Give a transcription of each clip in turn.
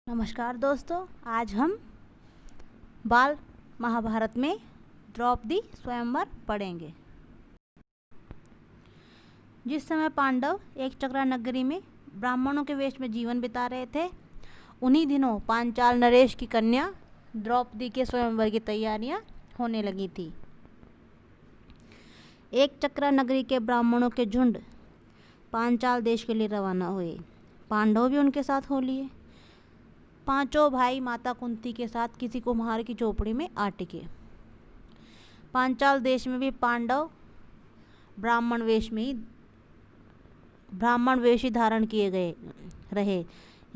नमस्कार दोस्तों, आज हम बाल महाभारत में द्रौपदी स्वयंवर पढ़ेंगे। जिस समय पांडव एक चक्रा नगरी में ब्राह्मणों के वेश में जीवन बिता रहे थे, उन्हीं दिनों पांचाल नरेश की कन्या द्रौपदी के स्वयंवर की तैयारियां होने लगी थी। एक चक्रा नगरी के ब्राह्मणों के झुंड पांचाल देश के लिए रवाना हुए। पांडव भी उनके साथ हो लिए। पांचों भाई माता कुंती के साथ किसी कुम्हार की झोपड़ी में आ टिके। पांचाल देश में भी पांडव ब्राह्मण वेश ही धारण किए गए रहे,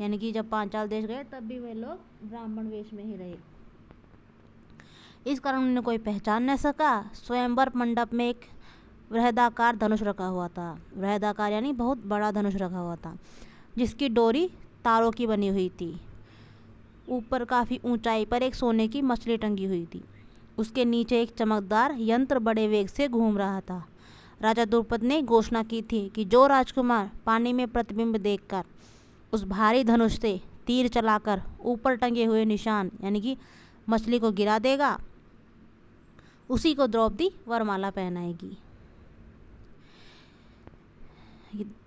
यानी कि जब पांचाल देश गए तब भी वे लोग ब्राह्मण वेश में ही रहे। इस कारण उन्हें कोई पहचान न सका। स्वयंवर मंडप में एक वृहदाकार धनुष रखा हुआ था। वृहदाकार यानी बहुत बड़ा धनुष रखा हुआ था, जिसकी डोरी तारों की बनी हुई थी। ऊपर काफ़ी ऊंचाई पर एक सोने की मछली टंगी हुई थी। उसके नीचे एक चमकदार यंत्र बड़े वेग से घूम रहा था। राजा द्रुपद ने घोषणा की थी कि जो राजकुमार पानी में प्रतिबिंब देखकर उस भारी धनुष से तीर चलाकर ऊपर टंगे हुए निशान यानी कि मछली को गिरा देगा, उसी को द्रौपदी वरमाला पहनाएगी।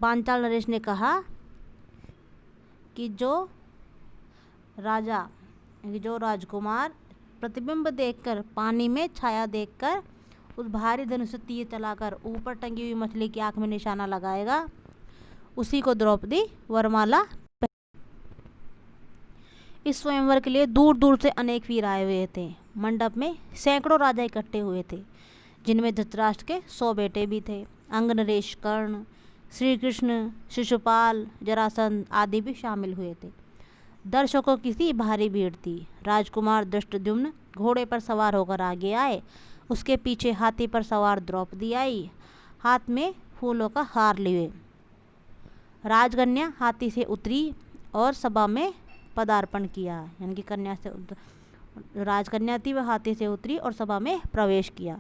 पांचाल नरेश ने कहा कि जो राजकुमार प्रतिबिंब देखकर पानी में छाया देखकर उस भारी धनुष से तीर चलाकर ऊपर टंगी हुई मछली की आंख में निशाना लगाएगा, उसी को द्रौपदी वरमाला। इस स्वयंवर के लिए दूर दूर से अनेक वीर आए हुए थे। मंडप में सैकड़ों राजा इकट्ठे हुए थे, जिनमें धृतराष्ट्र के 100 बेटे भी थे। अंग नरेश, कर्ण, श्री कृष्ण, शिशुपाल, जरासंध आदि भी शामिल हुए थे। दर्शकों की सी भारी भीड़ थी। राजकुमार धृष्टद्युम्न घोड़े पर सवार होकर आगे आए। उसके पीछे हाथी पर सवार द्रौपदी आई, हाथ में फूलों का हार लिए। राजकन्या हाथी से उतरी और सभा में पदार्पण किया, यानी कि राजकन्या थी, वह हाथी से उतरी और सभा में प्रवेश किया।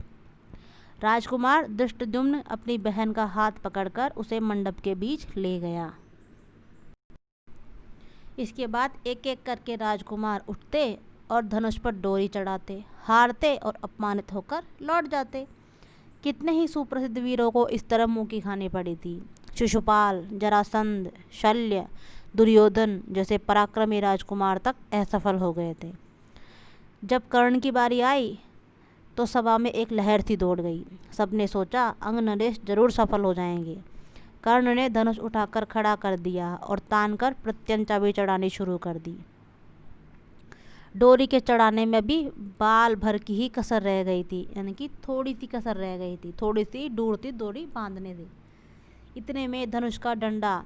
राजकुमार धृष्टद्युम्न अपनी बहन का हाथ पकड़कर उसे मंडप के बीच ले गया। इसके बाद एक एक करके राजकुमार उठते और धनुष पर डोरी चढ़ाते, हारते और अपमानित होकर लौट जाते। कितने ही सुप्रसिद्ध वीरों को इस तरह मुंह की खानी पड़ी थी। शिशुपाल, जरासंध, शल्य, दुर्योधन जैसे पराक्रमी राजकुमार तक असफल हो गए थे। जब कर्ण की बारी आई तो सभा में एक लहर सी दौड़ गई। सबने सोचा अंग नरेश जरूर सफल हो जाएंगे। कर्ण ने धनुष उठाकर खड़ा कर दिया और तान कर प्रत्यंचा भी चढ़ानी शुरू कर दी। डोरी के चढ़ाने में भी बाल भर की ही कसर रह गई थी, यानी कि थोड़ी सी कसर रह गई थी, थोड़ी सी दूर थी डोरी बांधने से। इतने में धनुष का डंडा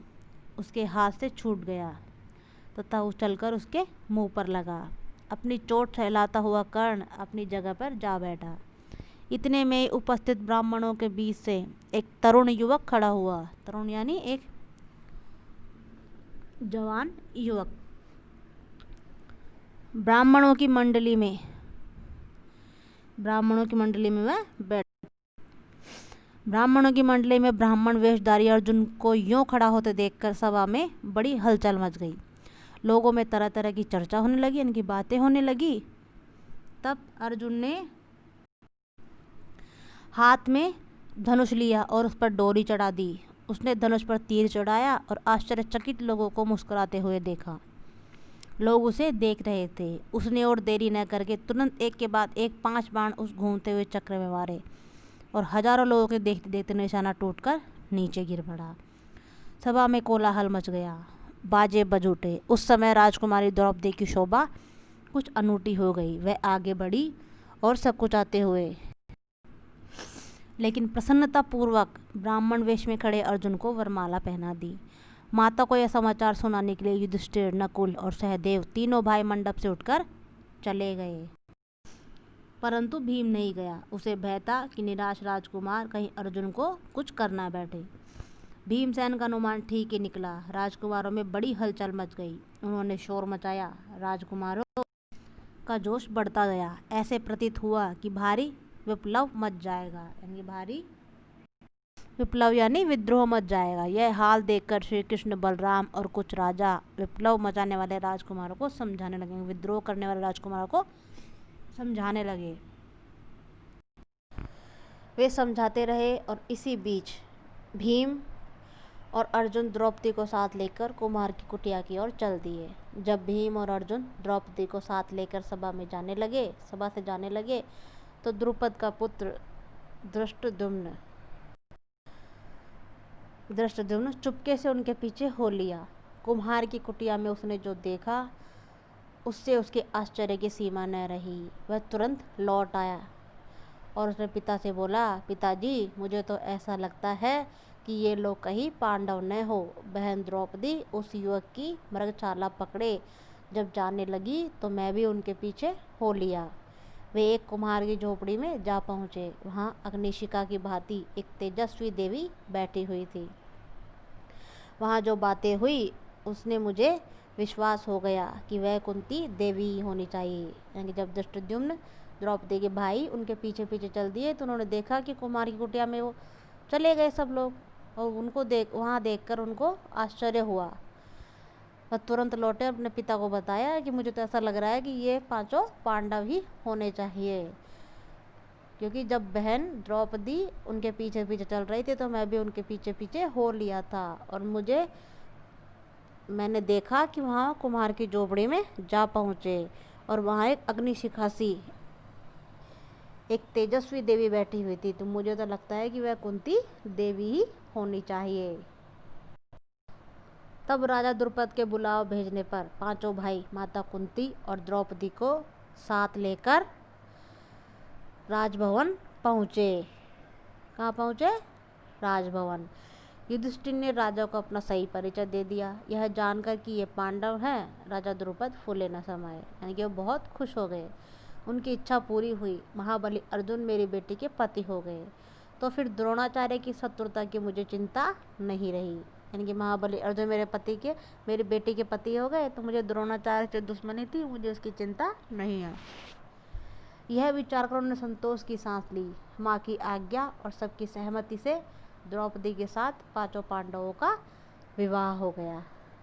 उसके हाथ से छूट गया तथा उछलकर उसके मुंह पर लगा। अपनी चोट सहलाता हुआ कर्ण अपनी जगह पर जा बैठा। इतने में उपस्थित ब्राह्मणों के बीच से एक तरुण युवक खड़ा हुआ। तरुण यानी एक जवान युवक। ब्राह्मणों की मंडली में ब्राह्मण वेशधारी अर्जुन को यूं खड़ा होते देखकर सभा में बड़ी हलचल मच गई। लोगों में तरह तरह की चर्चा होने लगी, इनकी बातें होने लगी। तब अर्जुन ने हाथ में धनुष लिया और उस पर डोरी चढ़ा दी। उसने धनुष पर तीर चढ़ाया और आश्चर्यचकित लोगों को मुस्कुराते हुए देखा। लोग उसे देख रहे थे। उसने और देरी न करके तुरंत एक के बाद एक 5 बाण उस घूमते हुए चक्र में मारे और हजारों लोगों के देखते देखते निशाना टूटकर नीचे गिर पड़ा। सभा में कोलाहल मच गया, बाजे बज उठे। उस समय राजकुमारी द्रौपदी की शोभा कुछ अनूठी हो गई। वह आगे बढ़ी और सकुचाते हुए लेकिन प्रसन्नता पूर्वक ब्राह्मण वेश में खड़े अर्जुन को वरमाला पहना दी। माता को यह समाचार सुनाने के लिए युधिष्ठिर, नकुल और सहदेव तीनों भाई मंडप से उठकर चले गए, परंतु भीम नहीं गया। उसे भय था कि निराश राजकुमार कहीं अर्जुन को कुछ करना बैठे। भीमसेन का अनुमान ठीक ही निकला। राजकुमारों में बड़ी हलचल मच गई। उन्होंने शोर मचाया। राजकुमारों का जोश बढ़ता गया। ऐसे प्रतीत हुआ कि भारी विप्लव मच जाएगा, यानी भारी विप्लव यानी विद्रोह मच जाएगा। यह हाल देखकर श्री कृष्ण, बलराम और कुछ राजा विप्लव मचाने वाले राजकुमारों को समझाने लगे, विद्रोह करने वाले राजकुमारों को समझाने लगे। वे समझाते रहे और इसी बीच भीम और अर्जुन द्रौपदी को साथ लेकर कुम्हार की कुटिया की ओर चल दिए। जब भीम और अर्जुन द्रौपदी को साथ लेकर सभा से जाने लगे तो द्रुपद का पुत्र धृष्टद्युम्न चुपके से उनके पीछे हो लिया। कुम्हार की कुटिया में उसने जो देखा उससे उसके आश्चर्य की सीमा न रही। वह तुरंत लौट आया और उसने पिता से बोला, पिताजी, मुझे तो ऐसा लगता है कि ये लोग कहीं पांडव न हो। बहन द्रौपदी उस युवक की मृगशाला पकड़े जब जाने लगी तो मैं भी उनके पीछे हो लिया। वे एक कुम्हार की झोपड़ी में जा पहुँचे। वहाँ अग्निशिखा की भांति एक तेजस्वी देवी बैठी हुई थी। वहाँ जो बातें हुई उसने मुझे विश्वास हो गया कि वह कुंती देवी ही होनी चाहिए। यानी जब धृष्टद्युम्न द्रौपदी के भाई उनके पीछे पीछे चल दिए तो उन्होंने देखा कि कुमार की कुटिया में वो चले गए सब लोग, और उनको वहाँ देखकर उनको आश्चर्य हुआ। वह तुरंत लौटे और अपने पिता को बताया कि मुझे तो ऐसा लग रहा है कि ये पांचों पांडव ही होने चाहिए, क्योंकि जब बहन द्रौपदी उनके पीछे पीछे चल रही थी तो मैं भी उनके पीछे पीछे हो लिया था, और मैंने देखा कि वहाँ कुम्हार की झोपड़ी में जा पहुँचे और वहाँ एक अग्निशिखा सी एक तेजस्वी देवी बैठी हुई थी, तो मुझे तो लगता है कि वह कुंती देवी ही होनी चाहिए। तब राजा द्रुपद के बुलाव भेजने पर पांचों भाई माता कुंती और द्रौपदी को साथ लेकर राजभवन पहुँचे। कहाँ पहुँचे? राजभवन। युधिष्ठिर ने राजा को अपना सही परिचय दे दिया। यह जानकर कि ये पांडव हैं, राजा द्रुपद फूले न समाये, यानी कि वो बहुत खुश हो गए। उनकी इच्छा पूरी हुई। महाबली अर्जुन मेरी बेटी के पति हो गए, तो फिर द्रोणाचार्य की शत्रुता की मुझे चिंता नहीं रही। यानी कि महाबली अर्जुन मेरी बेटी के पति हो गए तो मुझे द्रोणाचार्य से दुश्मनी थी, मुझे उसकी चिंता नहीं है। यह विचार कर उन्होंने संतोष की सांस ली। माँ की आज्ञा और सबकी सहमति से द्रौपदी के साथ पांचों पांडवों का विवाह हो गया।